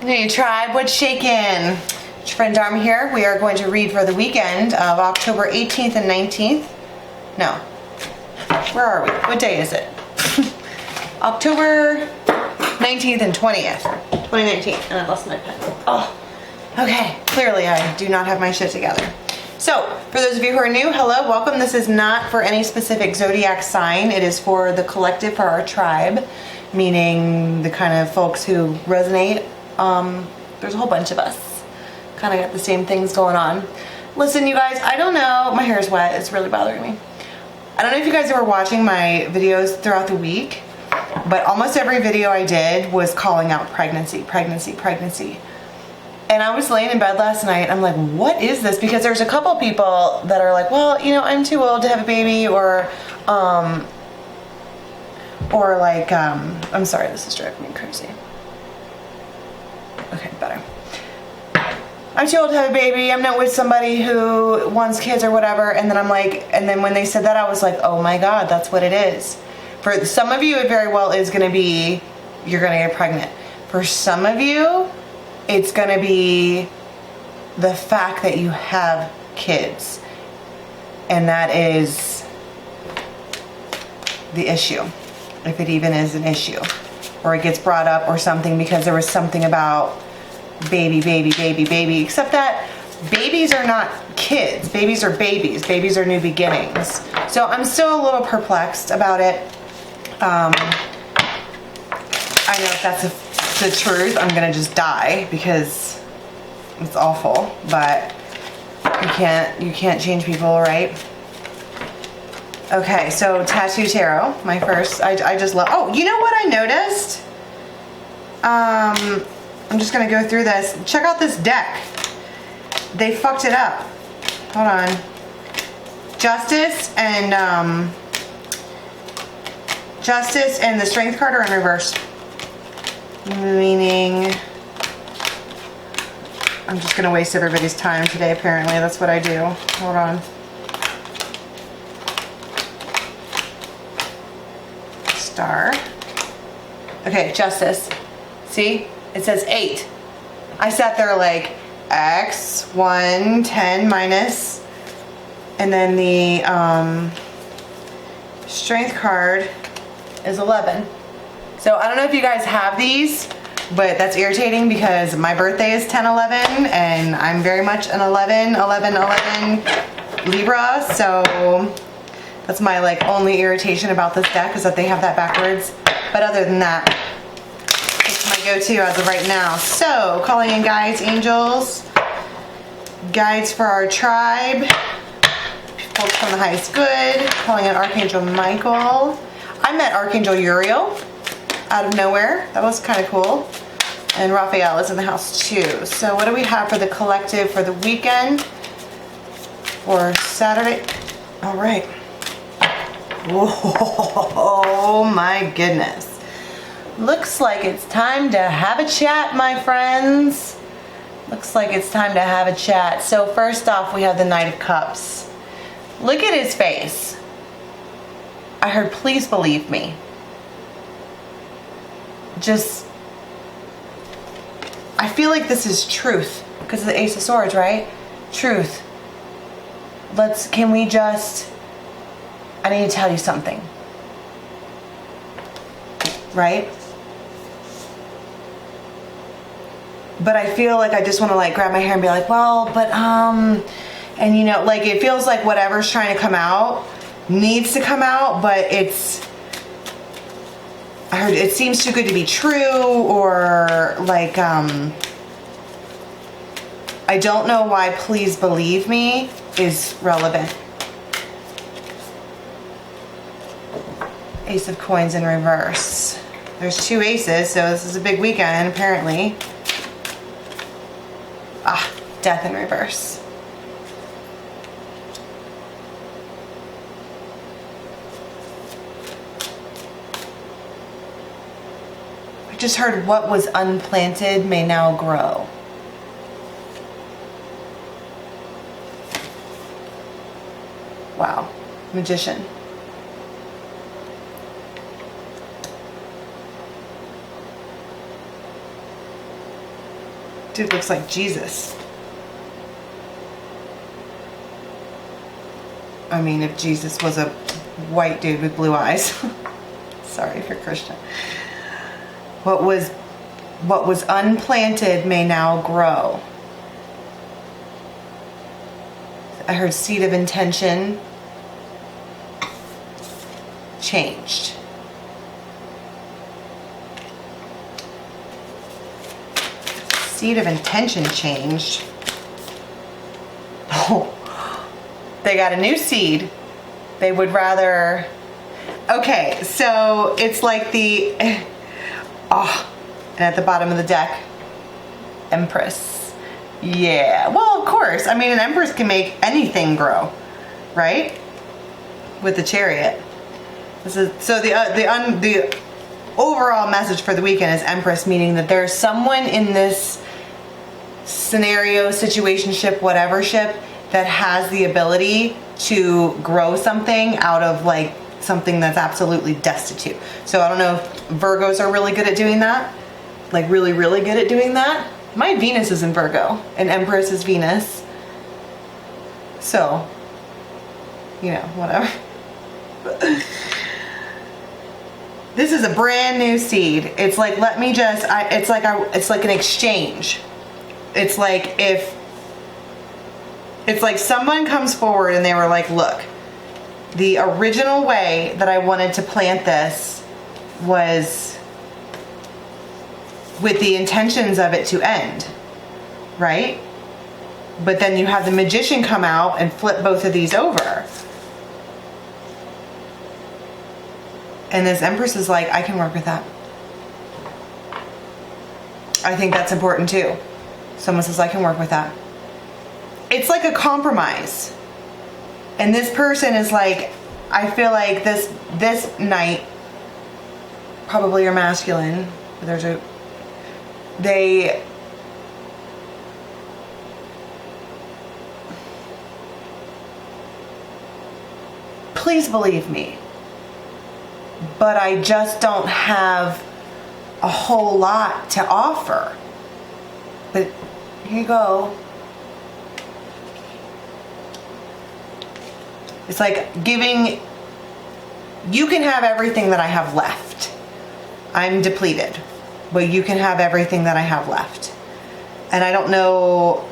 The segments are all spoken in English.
Hey tribe, what's shaking? It's your friend Dharma here. We are going to read for the weekend of October 18th and 19th. No. Where are we? What day is it? October 19th and 20th. 2019. And I lost my pen. Oh. Okay. Clearly I do not have my shit together. So, for those of you who are new, hello, welcome. This is not for any specific zodiac sign. It is for the collective, for our tribe, meaning the kind of folks who resonate. There's a whole bunch of us. Kind of got the same things going on. Listen, you guys, I don't know. My hair is wet. It's really bothering me. I don't know if you guys were watching my videos throughout the week, but almost every video I did was calling out pregnancy, pregnancy, pregnancy. And I was laying in bed last night. I'm like, what is this? Because there's a couple people that are like, well, you know, I'm too old to have a baby, or like, I'm sorry, this is driving me crazy. Okay, better. I'm too old to have a baby. I'm not with somebody who wants kids or whatever. And then I'm like, and then when they said that, I was like, oh my God, that's what it is. For some of you, it very well is going to be, you're going to get pregnant. For some of you, it's going to be the fact that you have kids. And that is the issue. If it even is an issue. Or it gets brought up or something because there was something about baby, baby, baby, baby. Except that babies are not kids. Babies are babies. Babies are new beginnings. So I'm still a little perplexed about it. I know if that's the truth, I'm gonna just die because it's awful. But you can't change people, right? Okay, so Tattoo Tarot, my first. I just love. Oh, you know what I noticed? I'm just gonna go through this. Check out this deck. They fucked it up. Hold on. Justice and the Strength card are in reverse. Meaning, I'm just gonna waste everybody's time today. Apparently, that's what I do. Hold on. Star. Okay, Justice. See? It says 8. I sat there like X, 1, 10, minus. And then the Strength card is 11. So I don't know if you guys have these, but that's irritating because my birthday is 10/11 and I'm very much an 11/11/11 Libra. So that's my like only irritation about this deck is that they have that backwards. But other than that, it's my go-to as of right now. So calling in guides, angels, guides for our tribe, folks from the highest good, calling in Archangel Michael. I met Archangel Uriel out of nowhere. That was kind of cool. And Raphael is in the house too. So what do we have for the collective for the weekend? For Saturday? All right. Whoa, my goodness. Looks like it's time to have a chat, my friends. Looks like it's time to have a chat. So first off, we have the Knight of Cups. Look at his face. I heard, please believe me. Just, I feel like this is truth because of the Ace of Swords, right? Truth. Can we just, I need to tell you something. Right? But I feel like I just want to like grab my hair and be like, well, but, and you know, like it feels like whatever's trying to come out needs to come out, but I heard it seems too good to be true, or like, I don't know why please believe me is relevant. Ace of Coins in reverse. There's 2 aces, so this is a big weekend apparently. Ah, Death in reverse. I just heard what was unplanted may now grow. Wow. Magician. Dude looks like Jesus. I mean, if Jesus was a white dude with blue eyes. Sorry if you're Christian. What was unplanted may now grow. I heard seed of intention changed. Seed of intention changed. Oh, they got a new seed. They would rather. Okay, so it's like the. Oh, and at the bottom of the deck, Empress. Yeah, well, of course. I mean, an Empress can make anything grow, right? With the Chariot. This is so the overall message for the weekend is Empress, meaning that there's someone in this scenario, situationship, whatever ship, that has the ability to grow something out of like something that's absolutely destitute. So I don't know if Virgos are really good at doing that, like really, really good at doing that. My Venus is in Virgo and Empress is Venus. So, you know, whatever. This is a brand new seed. It's like, let me just, it's like an exchange. It's like it's like someone comes forward and they were like, look, the original way that I wanted to plant this was with the intentions of it to end, right? But then you have the Magician come out and flip both of these over. And this Empress is like, I can work with that. I think that's important too. Someone says, I can work with that. It's like a compromise. And this person is like, I feel like this night, probably are masculine. Please believe me, but I just don't have a whole lot to offer. But here you go. It's like giving, you can have everything that I have left. I'm depleted, but you can have everything that I have left. And I don't know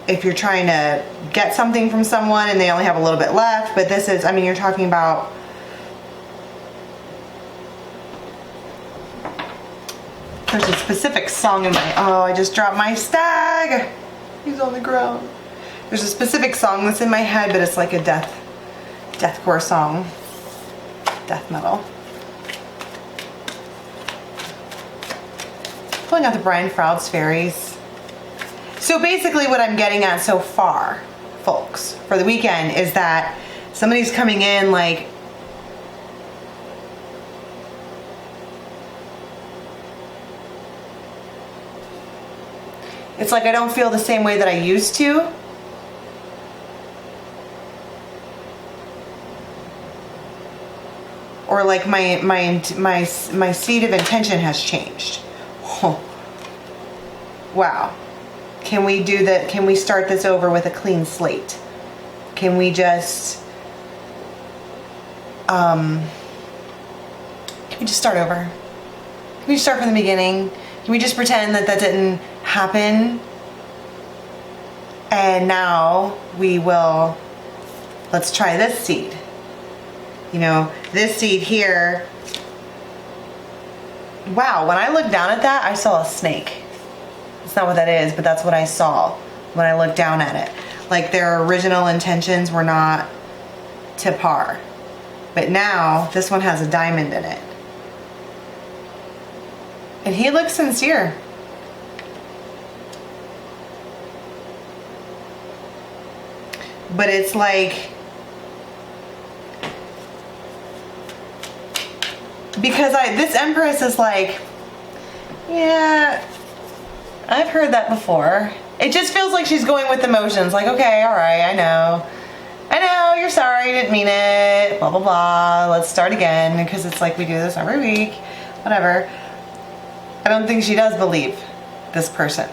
if you're trying to get something from someone and they only have a little bit left, but this is, I mean, you're talking about there's a specific song in my, oh, I just dropped my stag. He's on the ground. There's a specific song that's in my head, but it's like a deathcore song. Death metal. Pulling out the Brian Froud's fairies. So basically what I'm getting at so far, folks, for the weekend is that somebody's coming in like, it's like I don't feel the same way that I used to. Or like my seed of intention has changed. Oh. Wow. Can we do that? Can we start this over with a clean slate? Can we just start over? Can we just start from the beginning? Can we just pretend that didn't happen? And now we will, let's try this seed. You know, this seed here. Wow, when I looked down at that, I saw a snake. It's not what that is, but that's what I saw when I looked down at it. Like their original intentions were not to par. But now this one has a diamond in it. And he looks sincere. But it's like, because this Empress is like, yeah, I've heard that before. It just feels like she's going with emotions. Like, okay, all right, I know, you're sorry, you didn't mean it, blah, blah, blah. Let's start again, because it's like we do this every week, whatever. I don't think she does believe this person.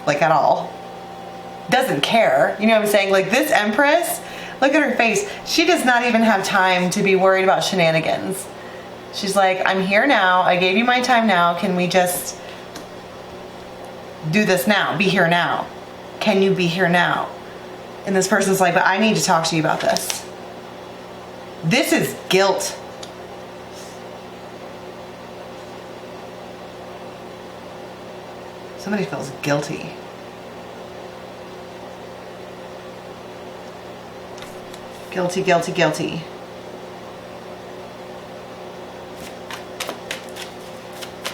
like at all. Doesn't care. You know what I'm saying? Like this Empress, look at her face. She does not even have time to be worried about shenanigans. She's like, I'm here now. I gave you my time now. Can we just do this now? Be here now. Can you be here now? And this person's like, but I need to talk to you about this. This is guilt. Somebody feels guilty. Guilty, guilty, guilty.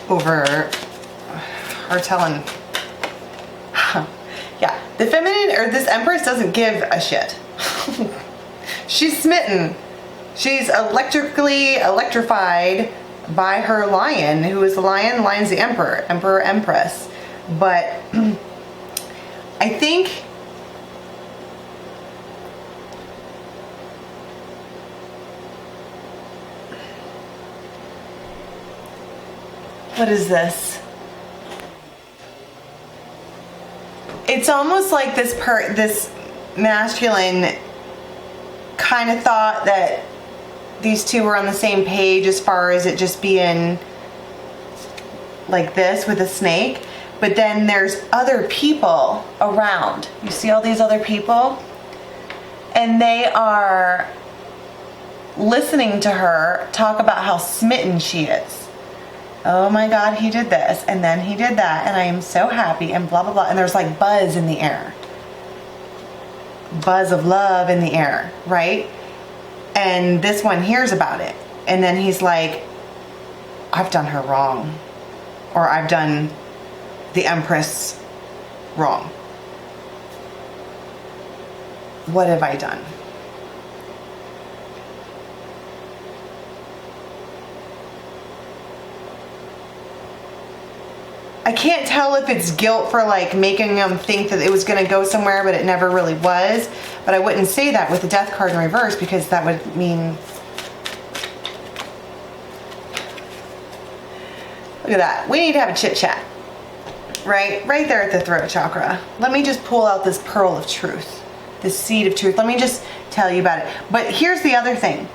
Over her telling. Yeah, the feminine, or this Empress doesn't give a shit. She's smitten. She's electrified by her lion. Who is the lion? Lion's the emperor. Emperor, Empress. But I think what is this? It's almost like this masculine kind of thought that these two were on the same page as far as it just being like this with a snake. But then there's other people around. You see all these other people? And they are listening to her talk about how smitten she is. Oh my God, he did this, and then he did that, and I am so happy, and blah, blah, blah. And there's like buzz in the air. Buzz of love in the air, right? And this one hears about it. And then he's like, I've done her wrong. Or I've done the Empress wrong. What have I done? I can't tell if it's guilt for like making them think that it was going to go somewhere, but it never really was. But I wouldn't say that with the Death card in reverse, because that would mean... Look at that. We need to have a chit chat. Right there at the throat chakra. Let me just pull out this pearl of truth, this seed of truth. Let me just tell you about it. But here's the other thing.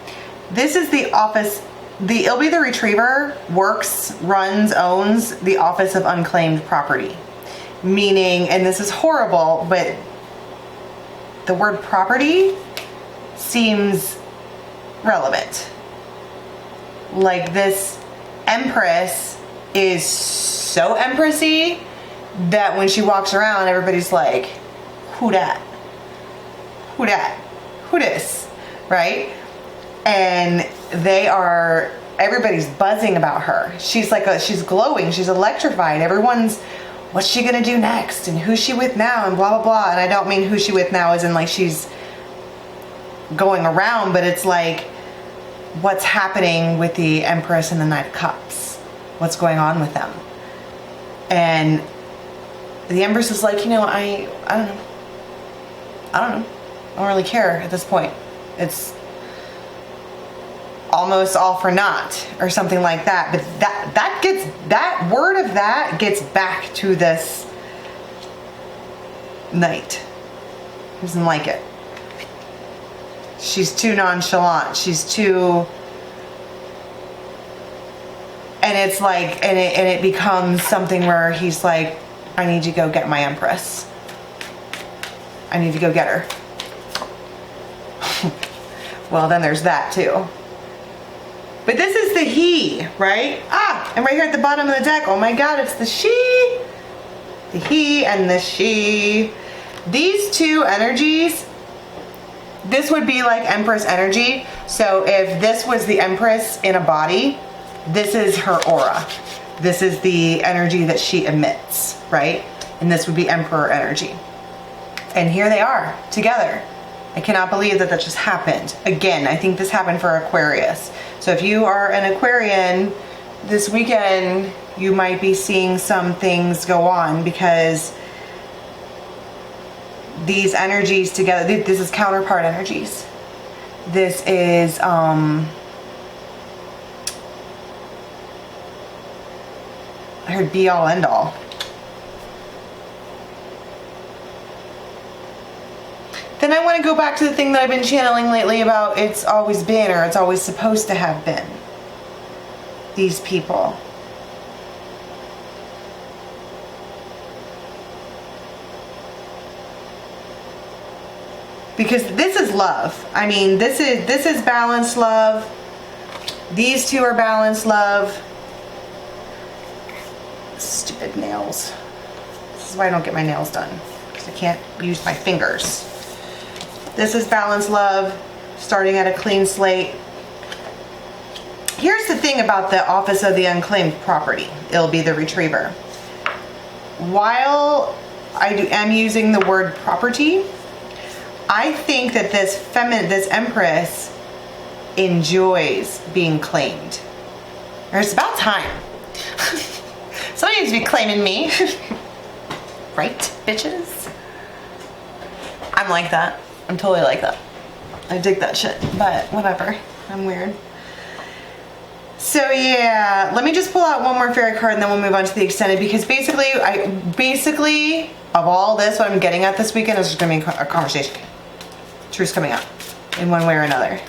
This is the office, it'll be the retriever, works, runs, owns the office of unclaimed property. Meaning, and this is horrible, but the word property seems relevant. Like this Empress is so Empressy that when she walks around, everybody's like, who dat? Who dat? Who dis? Right? And everybody's buzzing about her. She's like, she's glowing, she's electrified. Everyone's, what's she gonna do next? And who's she with now? And blah, blah, blah. And I don't mean who's she with now as in like she's going around, but it's like, what's happening with the Empress and the Knight of Cups? What's going on with them? And the Empress is like, I don't know. I don't really care at this point. It's almost all for naught or something like that. But that word of that gets back to this Knight. He doesn't like it. She's too nonchalant. She's too... And it's like, and it becomes something where he's like, I need you to go get my Empress. I need to go get her. Well, then there's that too. But this is the he, right? And right here at the bottom of the deck, oh my God, it's the she. The he and the she. These two energies, this would be like Empress energy. So if this was the Empress in a body, this is her aura. This is the energy that she emits, right? And this would be Emperor energy. And here they are together. I cannot believe that just happened. Again, I think this happened for Aquarius. So if you are an Aquarian this weekend, you might be seeing some things go on because these energies together, this is counterpart energies. This is, I heard be all end all. I want to go back to the thing that I've been channeling lately about it's always been, or it's always supposed to have been. These people. Because this is love. I mean, this is balanced love. These two are balanced love. Stupid nails. This is why I don't get my nails done, because I can't use my fingers. This is balanced love, starting at a clean slate. Here's the thing about the Office of the Unclaimed Property. It'll be the Retriever. While I am using the word property, I think that this Empress enjoys being claimed. Or it's about time. Somebody needs to be claiming me. Right, bitches? I'm like that. I'm totally like that. I dig that shit, but whatever. I'm weird. So yeah, let me just pull out one more fairy card and then we'll move on to the extended, because basically of all this, what I'm getting at this weekend is just gonna be a conversation. Truth's coming up in one way or another.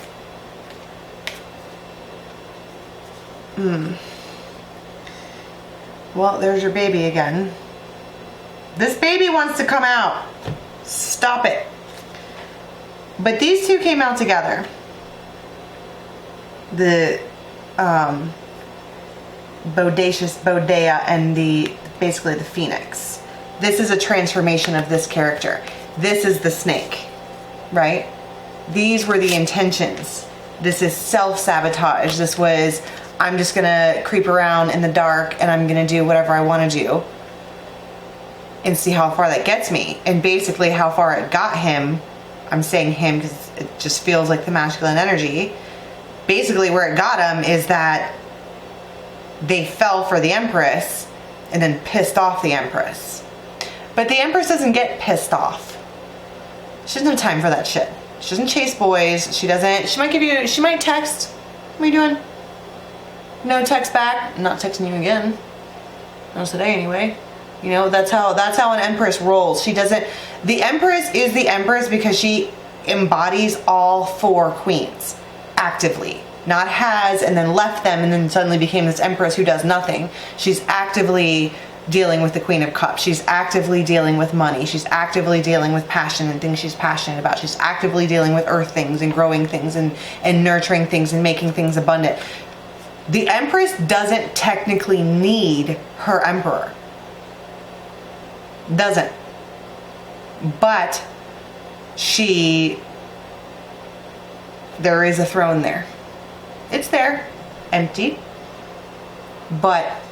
Well, there's your baby again. This baby wants to come out. Stop it. But these two came out together. The Bodea and basically the Phoenix. This is a transformation of this character. This is the snake, right? These were the intentions. This is self-sabotage. This was, I'm just gonna creep around in the dark and I'm gonna do whatever I wanna do and see how far that gets me. And basically how far it got him, I'm saying him because it just feels like the masculine energy. Basically where it got him is that they fell for the Empress and then pissed off the Empress. But the Empress doesn't get pissed off. She doesn't have time for that shit. She doesn't chase boys. She might text. What are you doing? No text back. I'm not texting you again. Not today anyway. You know, that's how an Empress rolls. She doesn't, the Empress is the Empress because she embodies all four queens actively. Not has and then left them and then suddenly became this Empress who does nothing. She's actively dealing with the Queen of Cups. She's actively dealing with money. She's actively dealing with passion and things she's passionate about. She's actively dealing with earth things and growing things and nurturing things and making things abundant. The Empress doesn't technically need her Emperor. Doesn't. But there is a throne there. It's there, empty, but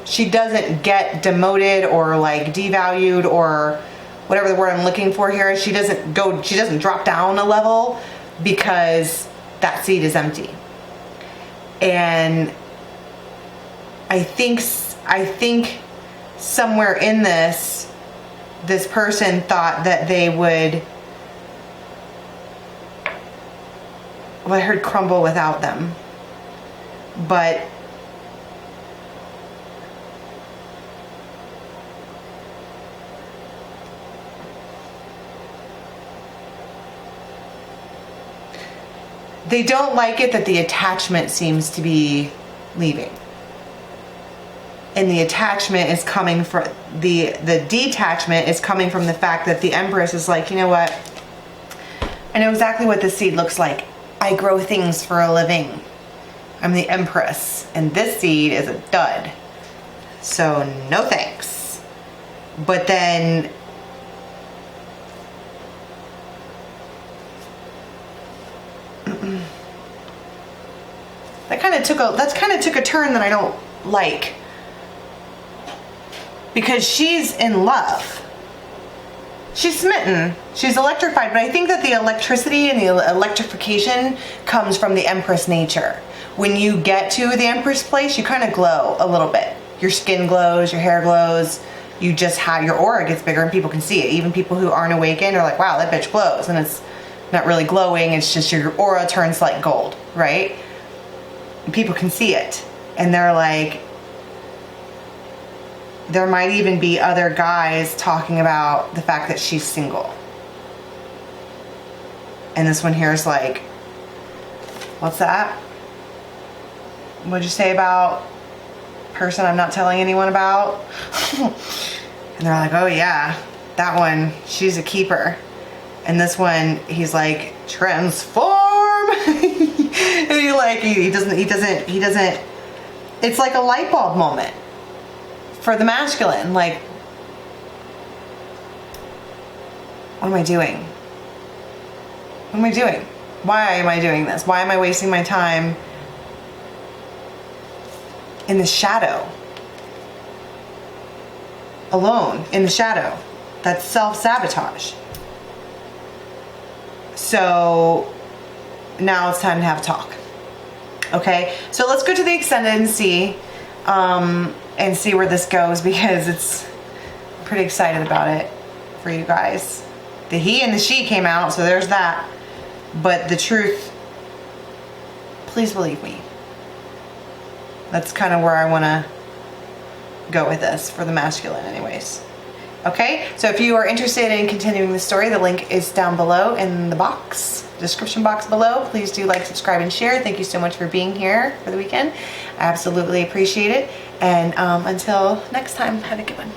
she doesn't get demoted or like devalued or whatever the word I'm looking for here. She doesn't drop down a level because that seat is empty. And I think somewhere in this person thought that they would, well, I heard crumble without them, but they don't like it that the attachment seems to be leaving. And the attachment is coming from, the detachment is coming from the fact that the Empress is like, you know what? I know exactly what this seed looks like. I grow things for a living. I'm the Empress. And this seed is a dud. So no thanks. But then that kind of took a turn that I don't like, because she's in love. She's smitten. She's electrified, but I think that the electricity and the electrification comes from the Empress nature. When you get to the Empress place, you kind of glow a little bit. Your skin glows, your hair glows. You just have, your aura gets bigger and people can see it. Even people who aren't awakened are like, wow, that bitch glows. And it's not really glowing, it's just your aura turns like gold, right? And people can see it. And they're like, there might even be other guys talking about the fact that she's single. And this one here is like, what's that? What'd you say about person I'm not telling anyone about? And they're like, oh yeah, that one, she's a keeper. And this one, he's like, transform. And he doesn't, it's like a light bulb moment for the masculine. Like, what am I doing? What am I doing? Why am I doing this? Why am I wasting my time in the shadow? Alone, in the shadow. That's self-sabotage. So now it's time to have a talk. Okay, so let's go to the extended and see where this goes, because I'm pretty excited about it for you guys. The he and the she came out, so there's that. But the truth, please believe me. That's kind of where I want to go with this for the masculine anyways. Okay, so if you are interested in continuing the story, the link is down below in the description box below. Please do like, subscribe, and share. Thank you so much for being here for the weekend. I absolutely appreciate it. And until next time, have a good one.